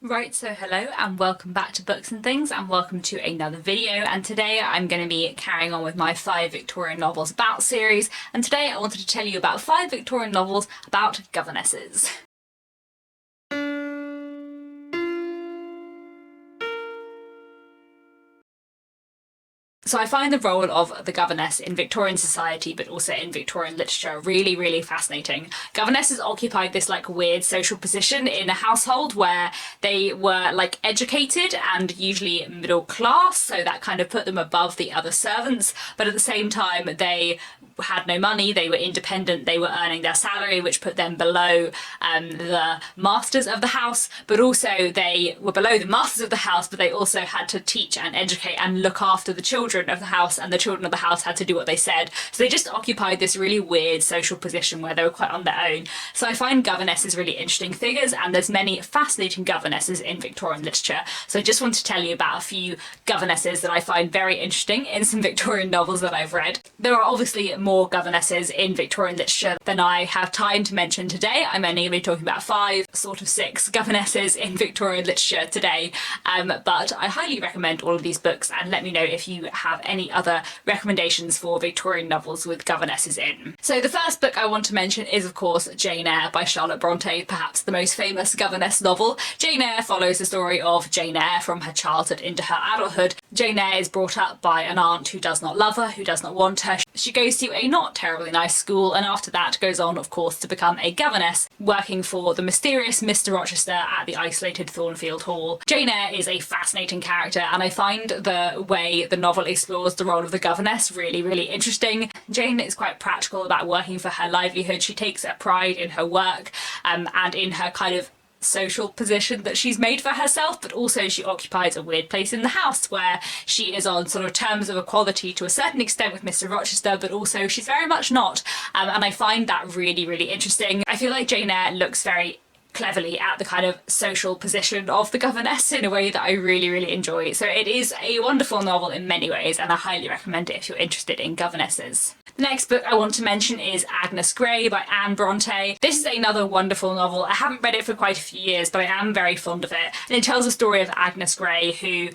Right, so hello and welcome back to Books and Things, and welcome to another video. And today I'm going to be carrying on with my 5 Victorian novels about series, and today I wanted to tell you about 5 Victorian novels about governesses. So I find the role of the governess in Victorian society, but also in Victorian literature, really fascinating. Governesses occupied this weird social position in a household where they were educated and usually middle class, so that kind of put them above the other servants, but at the same time they had no money, they were independent, they were earning their salary, which put them below the masters of the house, but also they were below the masters of the house, but they also had to teach and educate and look after the children of the house, and the children of the house had to do what they said. So they just occupied this really weird social position where they were quite on their own. So I find governesses really interesting figures, and there's many fascinating governesses in Victorian literature. So I just want to tell you about a few governesses that I find very interesting in some Victorian novels that I've read. There are obviously more governesses in Victorian literature than I have time to mention today. I'm only going to be talking about 5, sort of 6 governesses in Victorian literature today, but I highly recommend all of these books, and let me know if you have any other recommendations for Victorian novels with governesses in. So the first book I want to mention is of course Jane Eyre by Charlotte Bronte, perhaps the most famous governess novel. Jane Eyre follows the story of Jane Eyre from her childhood into her adulthood. Jane Eyre is brought up by an aunt who does not love her, who does not want her. She goes to a not terribly nice school, and after that goes on of course to become a governess, working for the mysterious Mr. Rochester at the isolated Thornfield Hall. Jane Eyre is a fascinating character, and I find the way the novel explores the role of the governess really interesting. Jane is quite practical about working for her livelihood. She takes a pride in her work and in her kind of social position that she's made for herself, but also she occupies a weird place in the house where she is on sort of terms of equality to a certain extent with Mr. Rochester, but also she's very much not, and I find that really interesting. I feel like Jane Eyre looks very cleverly at the kind of social position of the governess in a way that I really enjoy. So it is a wonderful novel in many ways, and I highly recommend it if you're interested in governesses. The next book I want to mention is Agnes Gray by Anne Bronte. This is another wonderful novel. I haven't read it for quite a few years, but I am very fond of it. And it tells the story of Agnes Gray, who,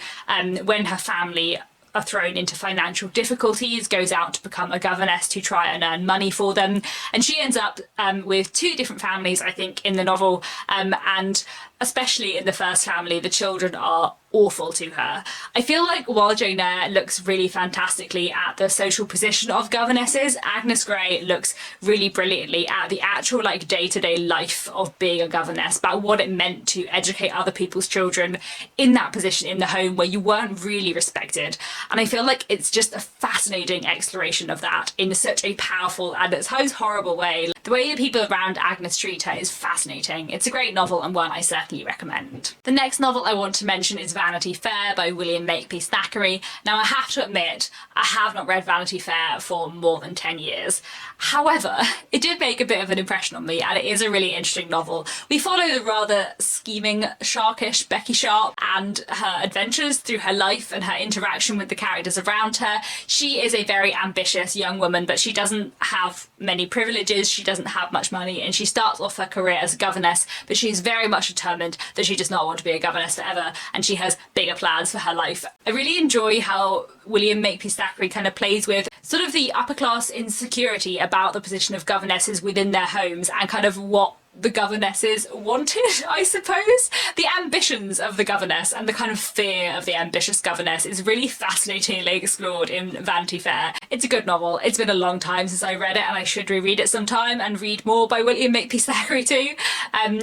when her family are thrown into financial difficulties, goes out to become a governess to try and earn money for them. And she ends up with 2 different families, I think, in the novel, and especially in the first family, the children are awful to her. I feel like while Jane Eyre looks really fantastically at the social position of governesses, Agnes Gray looks really brilliantly at the actual day-to-day life of being a governess, about what it meant to educate other people's children in that position in the home where you weren't really respected. And I feel like it's just a fascinating exploration of that in such a powerful and at times horrible way. The way the people around Agnes treat her is fascinating. It's a great novel and one I certainly recommend. The next novel I want to mention is Vanity Fair by William Makepeace Thackeray. Now I have to admit, I have not read Vanity Fair for more than 10 years. However, it did make a bit of an impression on me, and it is a really interesting novel. We follow the rather scheming, sharkish Becky Sharp and her adventures through her life and her interaction with the characters around her. She is a very ambitious young woman, but she doesn't have many privileges, she doesn't have much money, and she starts off her career as a governess, but she's very much determined that she does not want to be a governess forever, and she has bigger plans for her life. I really enjoy how William Makepeace Thackeray kind of plays with sort of the upper class insecurity about the position of governesses within their homes, and kind of what the governesses wanted, I suppose. The ambitions of the governess and the kind of fear of the ambitious governess is really fascinatingly explored in Vanity Fair. It's a good novel. It's been a long time since I read it, and I should reread it sometime and read more by William Makepeace Thackeray too.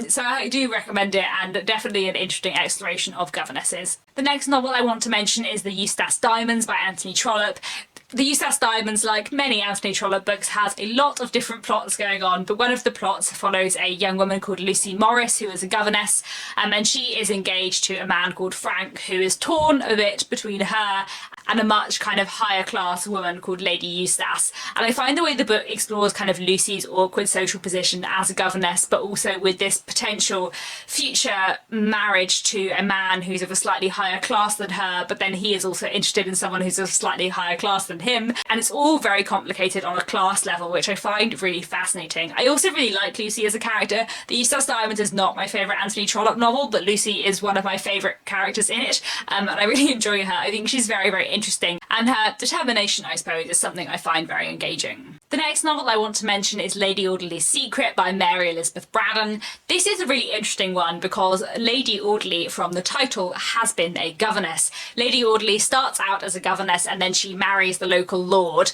So I do recommend it, and definitely an interesting exploration of governesses. The next novel I want to mention is The Eustace Diamonds by Anthony Trollope. The Eustace Diamonds, like many Anthony Trollope books, has a lot of different plots going on, but one of the plots follows a young woman called Lucy Morris, who is a governess, and she is engaged to a man called Frank, who is torn a bit between her and a much kind of higher class woman called Lady Eustace. And I find the way the book explores kind of Lucy's awkward social position as a governess, but also with this potential future marriage to a man who's of a slightly higher class than her, but then he is also interested in someone who's of a slightly higher class than him. And it's all very complicated on a class level, which I find really fascinating. I also really like Lucy as a character. The Eustace Diamonds is not my favourite Anthony Trollope novel, but Lucy is one of my favourite characters in it, and I really enjoy her. I think she's very, very interesting, and her determination, I suppose, is something I find very engaging. The next novel I want to mention is Lady Audley's Secret by Mary Elizabeth Braddon. This is a really interesting one because Lady Audley, from the title, has been a governess. Lady Audley starts out as a governess and then she marries the local lord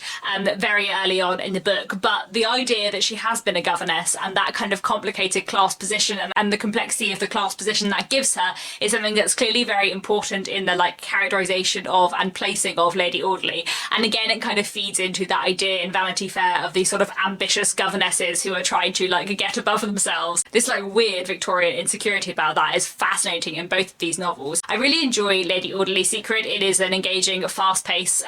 very early on in the book, but the idea that she has been a governess and that kind of complicated class position and the complexity of the class position that gives her is something that's clearly very important in the characterisation of and placing of Lady Audley. And again, it kind of feeds into that idea in Vanity Fair of these sort of ambitious governesses who are trying to get above themselves. This weird Victorian insecurity about that is fascinating in both of these novels. I really enjoy Lady Audley's Secret. It is an engaging, fast-paced,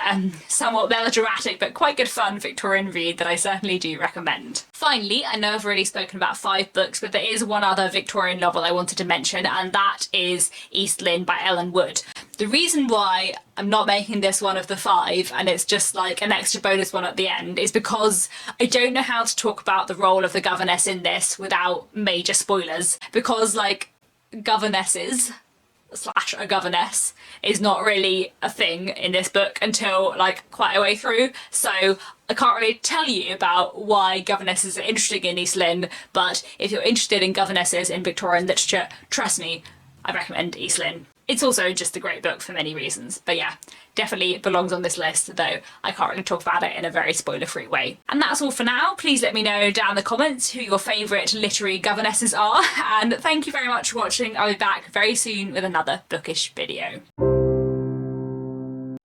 somewhat melodramatic but quite good fun Victorian read that I certainly do recommend. Finally, I know I've already spoken about 5 books, but there is one other Victorian novel I wanted to mention, and that is East Lynne by Ellen Wood. The reason why I'm not making this one of the 5 and it's just an extra bonus one at the end is because I don't know how to talk about the role of the governess in this without major spoilers, because governesses / a governess is not really a thing in this book until quite a way through, so I can't really tell you about why governesses are interesting in East Lynne, but if you're interested in governesses in Victorian literature, trust me, I recommend East Lynne. It's also just a great book for many reasons, but yeah, definitely belongs on this list, though I can't really talk about it in a very spoiler-free way. And that's all for now. Please let me know down in the comments who your favourite literary governesses are, and thank you very much for watching. I'll be back very soon with another bookish video.